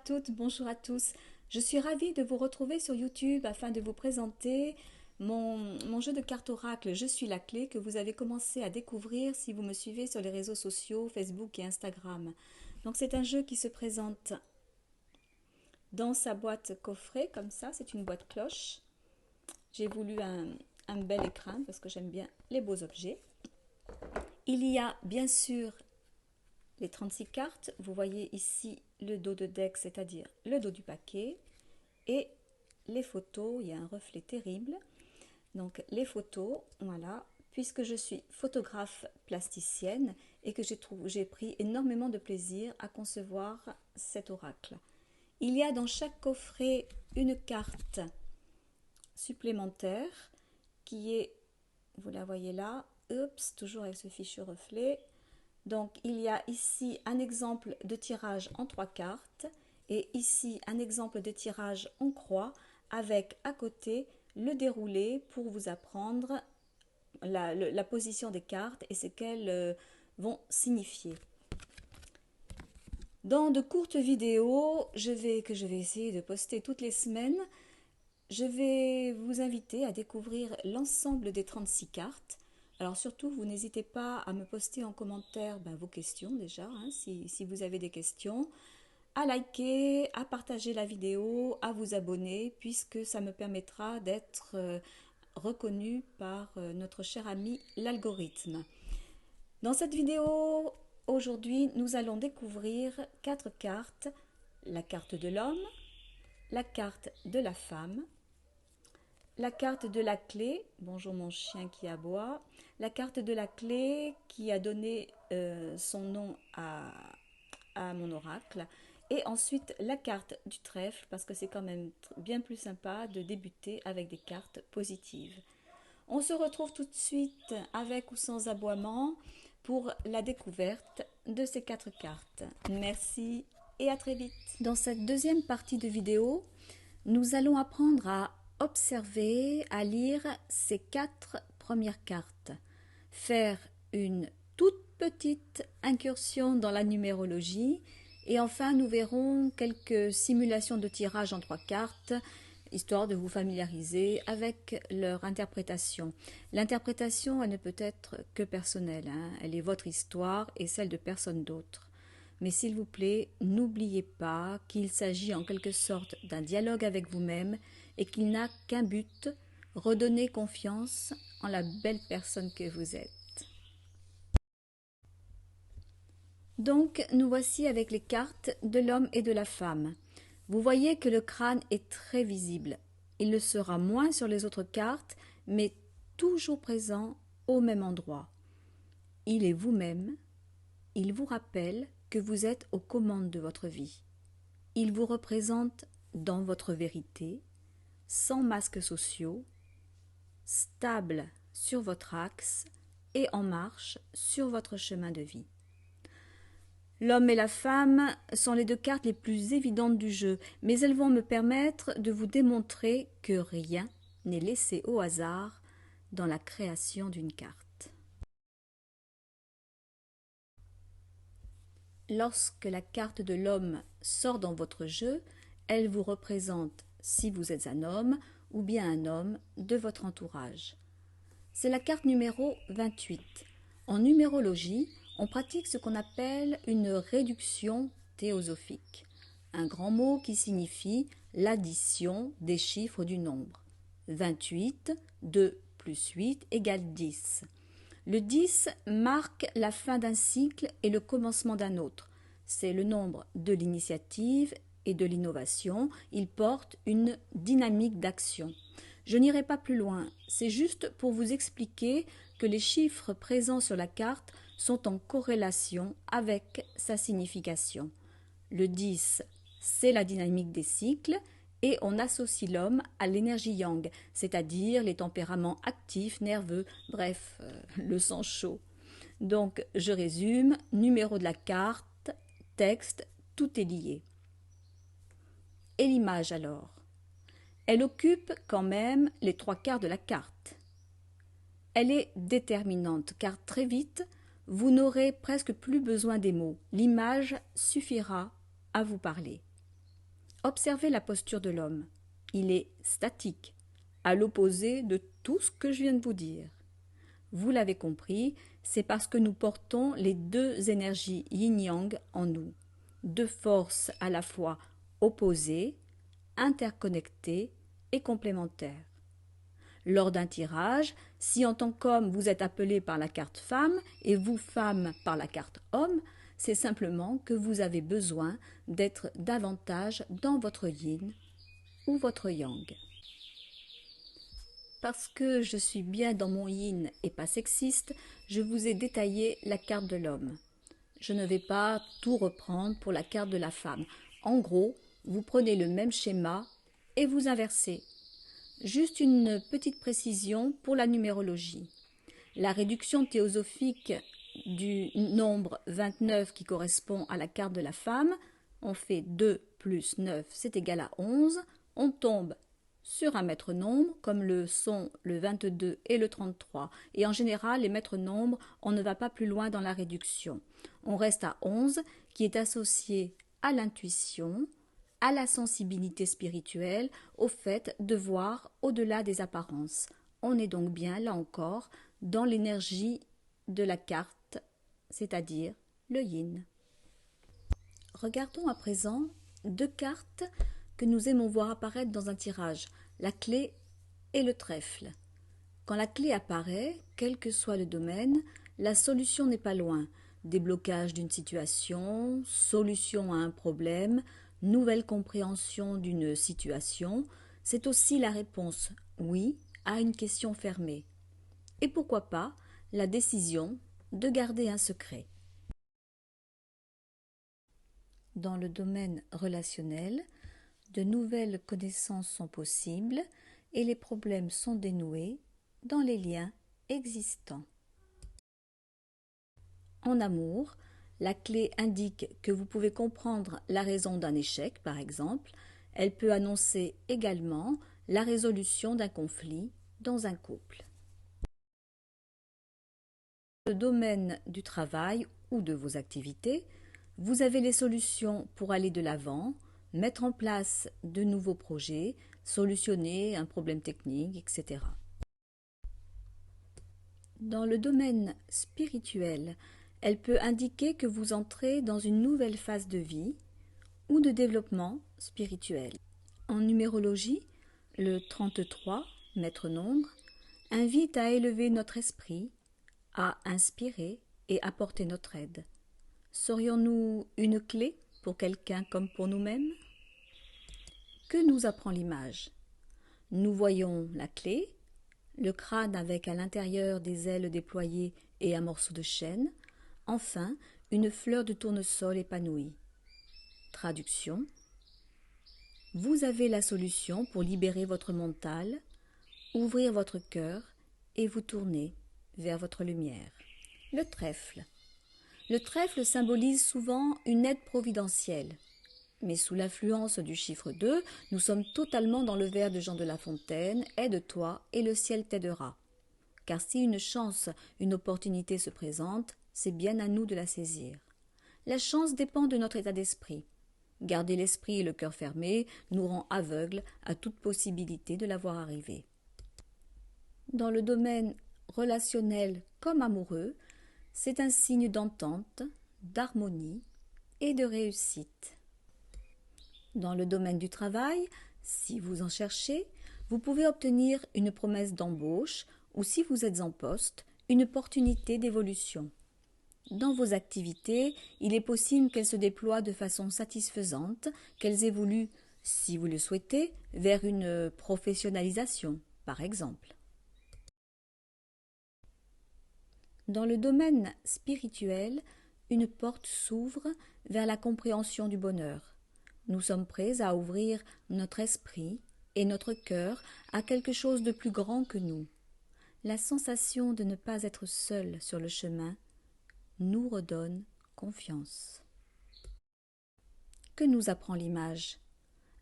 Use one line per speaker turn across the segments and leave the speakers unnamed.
toutes, bonjour à tous. Je suis ravie de vous retrouver sur YouTube afin de vous présenter mon jeu de cartes oracle Je suis la clé que vous avez commencé à découvrir si vous me suivez sur les réseaux sociaux, Facebook et Instagram. Donc c'est un jeu qui se présente dans sa boîte coffret, comme ça, c'est une boîte cloche. J'ai voulu un bel écrin parce que j'aime bien les beaux objets. Il y a bien sûr les 36 cartes. Vous voyez ici le dos de deck, c'est-à-dire le dos du paquet. Et les photos, il y a un reflet terrible. Donc les photos, voilà, puisque je suis photographe plasticienne et que j'ai pris énormément de plaisir à concevoir cet oracle. Il y a dans chaque coffret une carte supplémentaire qui est, vous la voyez là, oups, toujours avec ce fichu reflet. Donc il y a ici un exemple de tirage en 3 cartes et ici un exemple de tirage en croix avec à côté le déroulé pour vous apprendre la position des cartes et ce qu'elles vont signifier. Dans de courtes vidéos que je vais essayer de poster toutes les semaines, je vais vous inviter à découvrir l'ensemble des 36 cartes. Alors surtout, vous n'hésitez pas à me poster en commentaire vos questions déjà, hein, si vous avez des questions, à liker, à partager la vidéo, à vous abonner, puisque ça me permettra d'être reconnu par notre cher ami l'algorithme. Dans cette vidéo, aujourd'hui, nous allons découvrir 4 cartes. La carte de l'homme, la carte de la femme, la carte de la clé, bonjour mon chien qui aboie, la carte de la clé qui a donné son nom à mon oracle, et ensuite la carte du trèfle, parce que c'est quand même bien plus sympa de débuter avec des cartes positives. On se retrouve tout de suite avec ou sans aboiement pour la découverte de ces 4 cartes. Merci et à très vite. Dans cette deuxième partie de vidéo, nous allons apprendre à observer, à lire ces 4 premières cartes, faire une toute petite incursion dans la numérologie et enfin nous verrons quelques simulations de tirage en 3 cartes, histoire de vous familiariser avec leur interprétation. L'interprétation, elle ne peut être que personnelle, hein. Elle est votre histoire et celle de personne d'autre. Mais s'il vous plaît, n'oubliez pas qu'il s'agit en quelque sorte d'un dialogue avec vous-même et qu'il n'a qu'un but, redonner confiance en la belle personne que vous êtes. Donc, nous voici avec les cartes de l'homme et de la femme. Vous voyez que le crâne est très visible. Il le sera moins sur les autres cartes, mais toujours présent au même endroit. Il est vous-même. Il vous rappelle que vous êtes aux commandes de votre vie. Il vous représente dans votre vérité, sans masques sociaux, stable sur votre axe et en marche sur votre chemin de vie. L'homme et la femme sont les 2 cartes les plus évidentes du jeu, mais elles vont me permettre de vous démontrer que rien n'est laissé au hasard dans la création d'une carte. Lorsque la carte de l'homme sort dans votre jeu, elle vous représente si vous êtes un homme ou bien un homme de votre entourage. C'est la carte numéro 28. En numérologie, on pratique ce qu'on appelle une réduction théosophique, un grand mot qui signifie l'addition des chiffres du nombre. 28, 2 plus 8 égale 10. Le 10 marque la fin d'un cycle et le commencement d'un autre. C'est le nombre de l'initiative et de l'innovation. Il porte une dynamique d'action. Je n'irai pas plus loin, c'est juste pour vous expliquer que les chiffres présents sur la carte sont en corrélation avec sa signification. Le 10, c'est la dynamique des cycles et on associe l'homme à l'énergie yang, c'est-à-dire les tempéraments actifs, nerveux, bref, le sang chaud. Donc, je résume, numéro de la carte, texte, tout est lié. Et l'image alors ? Elle occupe quand même les 3 quarts de la carte. Elle est déterminante car très vite, vous n'aurez presque plus besoin des mots. L'image suffira à vous parler. Observez la posture de l'homme. Il est statique, à l'opposé de tout ce que je viens de vous dire. Vous l'avez compris, c'est parce que nous portons les deux énergies yin-yang en nous, deux forces à la fois opposées, interconnectées et complémentaires. Lors d'un tirage, si en tant qu'homme vous êtes appelé par la carte femme et vous femme par la carte homme, c'est simplement que vous avez besoin d'être davantage dans votre yin ou votre yang. Parce que je suis bien dans mon yin et pas sexiste, je vous ai détaillé la carte de l'homme. Je ne vais pas tout reprendre pour la carte de la femme. En gros, vous prenez le même schéma et vous inversez. Juste une petite précision pour la numérologie. La réduction théosophique du nombre 29 qui correspond à la carte de la femme, on fait 2 plus 9, c'est égal à 11. On tombe sur un maître nombre, comme le sont le 22 et le 33. Et en général, les maîtres nombres, on ne va pas plus loin dans la réduction. On reste à 11, qui est associé à l'intuition, à la sensibilité spirituelle, au fait de voir au-delà des apparences. On est donc bien, là encore, dans l'énergie de la carte, c'est-à-dire le yin. Regardons à présent deux cartes que nous aimons voir apparaître dans un tirage, la clé et le trèfle. Quand la clé apparaît, quel que soit le domaine, la solution n'est pas loin. Déblocage d'une situation, solution à un problème, nouvelle compréhension d'une situation, c'est aussi la réponse oui à une question fermée. Et pourquoi pas la décision de garder un secret. Dans le domaine relationnel, de nouvelles connaissances sont possibles et les problèmes sont dénoués dans les liens existants. En amour, la clé indique que vous pouvez comprendre la raison d'un échec, par exemple. Elle peut annoncer également la résolution d'un conflit dans un couple. Dans le domaine du travail ou de vos activités, vous avez les solutions pour aller de l'avant, mettre en place de nouveaux projets, solutionner un problème technique, etc. Dans le domaine spirituel, elle peut indiquer que vous entrez dans une nouvelle phase de vie ou de développement spirituel. En numérologie, le 33, maître nombre, invite à élever notre esprit, à inspirer et apporter notre aide. Serions-nous une clé pour quelqu'un comme pour nous-mêmes? Que nous apprend l'image? Nous voyons la clé, le crâne avec à l'intérieur des ailes déployées et un morceau de chêne, enfin une fleur de tournesol épanouie. Traduction. Vous avez la solution pour libérer votre mental, ouvrir votre cœur et vous tourner vers votre lumière. Le trèfle. Le trèfle symbolise souvent une aide providentielle. Mais sous l'influence du chiffre 2, nous sommes totalement dans le vers de Jean de La Fontaine, « Aide-toi et le ciel t'aidera ». Car si une chance, une opportunité se présente, c'est bien à nous de la saisir. La chance dépend de notre état d'esprit. Garder l'esprit et le cœur fermés nous rend aveugles à toute possibilité de la voir arriver. Dans le domaine relationnel comme amoureux, c'est un signe d'entente, d'harmonie et de réussite. Dans le domaine du travail, si vous en cherchez, vous pouvez obtenir une promesse d'embauche ou si vous êtes en poste, une opportunité d'évolution. Dans vos activités, il est possible qu'elles se déploient de façon satisfaisante, qu'elles évoluent, si vous le souhaitez, vers une professionnalisation, par exemple. Dans le domaine spirituel, une porte s'ouvre vers la compréhension du bonheur. Nous sommes prêts à ouvrir notre esprit et notre cœur à quelque chose de plus grand que nous. La sensation de ne pas être seul sur le chemin nous redonne confiance. Que nous apprend l'image?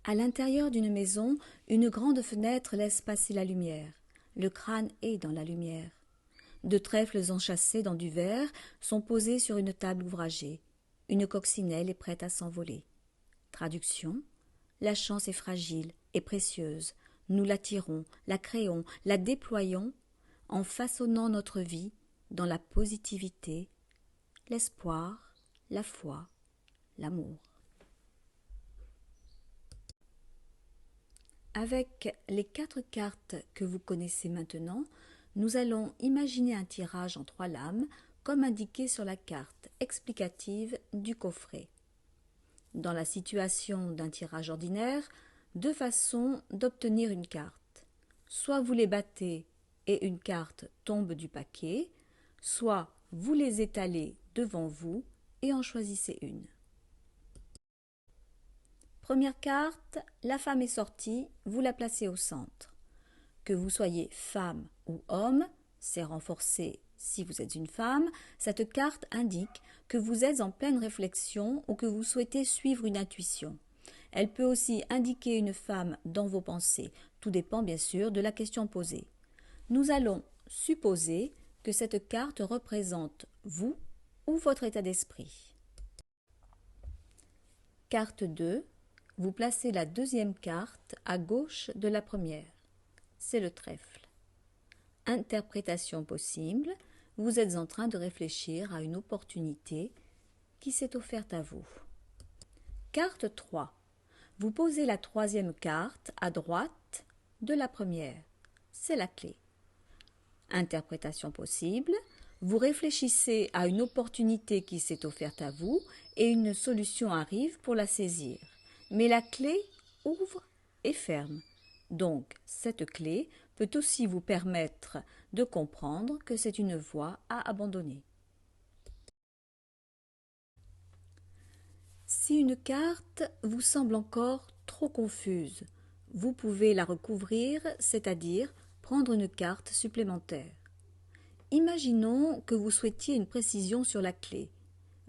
À l'intérieur d'une maison, une grande fenêtre laisse passer la lumière. Le crâne est dans la lumière. Deux trèfles enchâssés dans du verre sont posés sur une table ouvragée. Une coccinelle est prête à s'envoler. Traduction. La chance est fragile et précieuse. Nous l'attirons, la créons, la déployons en façonnant notre vie dans la positivité, l'espoir, la foi, l'amour. Avec les 4 cartes que vous connaissez maintenant, nous allons imaginer un tirage en 3 lames comme indiqué sur la carte explicative du coffret. Dans la situation d'un tirage ordinaire, 2 façons d'obtenir une carte. Soit vous les battez et une carte tombe du paquet, soit vous les étalez devant vous et en choisissez une. Première carte, la femme est sortie, vous la placez au centre. Que vous soyez femme ou homme, c'est renforcé si vous êtes une femme, cette carte indique que vous êtes en pleine réflexion ou que vous souhaitez suivre une intuition. Elle peut aussi indiquer une femme dans vos pensées. Tout dépend bien sûr de la question posée. Nous allons supposer que cette carte représente vous ou votre état d'esprit. Carte 2. Vous placez la deuxième carte à gauche de la première. C'est le trèfle. Interprétation possible. Vous êtes en train de réfléchir à une opportunité qui s'est offerte à vous. Carte 3. Vous posez la troisième carte à droite de la première. C'est la clé. Interprétation possible. Vous réfléchissez à une opportunité qui s'est offerte à vous et une solution arrive pour la saisir. Mais la clé ouvre et ferme. Donc, cette clé peut aussi vous permettre de comprendre que c'est une voie à abandonner. Si une carte vous semble encore trop confuse, vous pouvez la recouvrir, c'est-à-dire prendre une carte supplémentaire. Imaginons que vous souhaitiez une précision sur la clé.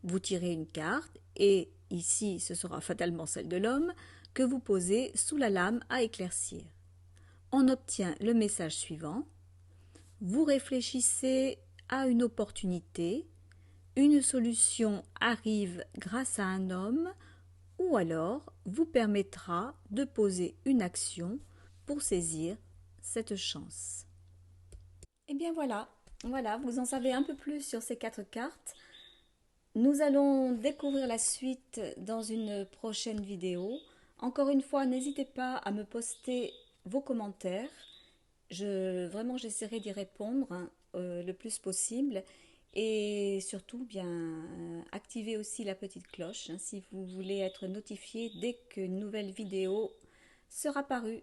Vous tirez une carte et, ici ce sera fatalement celle de l'homme, que vous posez sous la lame à éclaircir. On obtient le message suivant. Vous réfléchissez à une opportunité, une solution arrive grâce à un homme ou alors vous permettra de poser une action pour saisir cette chance. Et bien voilà, vous en savez un peu plus sur ces 4 cartes. Nous allons découvrir la suite dans une prochaine vidéo. Encore une fois, n'hésitez pas à me poster vos commentaires. Vraiment, j'essaierai d'y répondre le plus possible. Et surtout, bien, activez aussi la petite cloche si vous voulez être notifié dès qu'une nouvelle vidéo sera parue.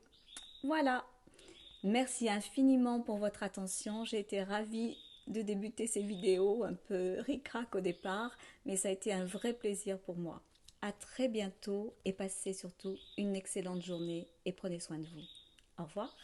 Voilà. Merci infiniment pour votre attention. J'ai été ravie de débuter ces vidéos, un peu ric-rac au départ, mais ça a été un vrai plaisir pour moi. À très bientôt et passez surtout une excellente journée et prenez soin de vous. Au revoir.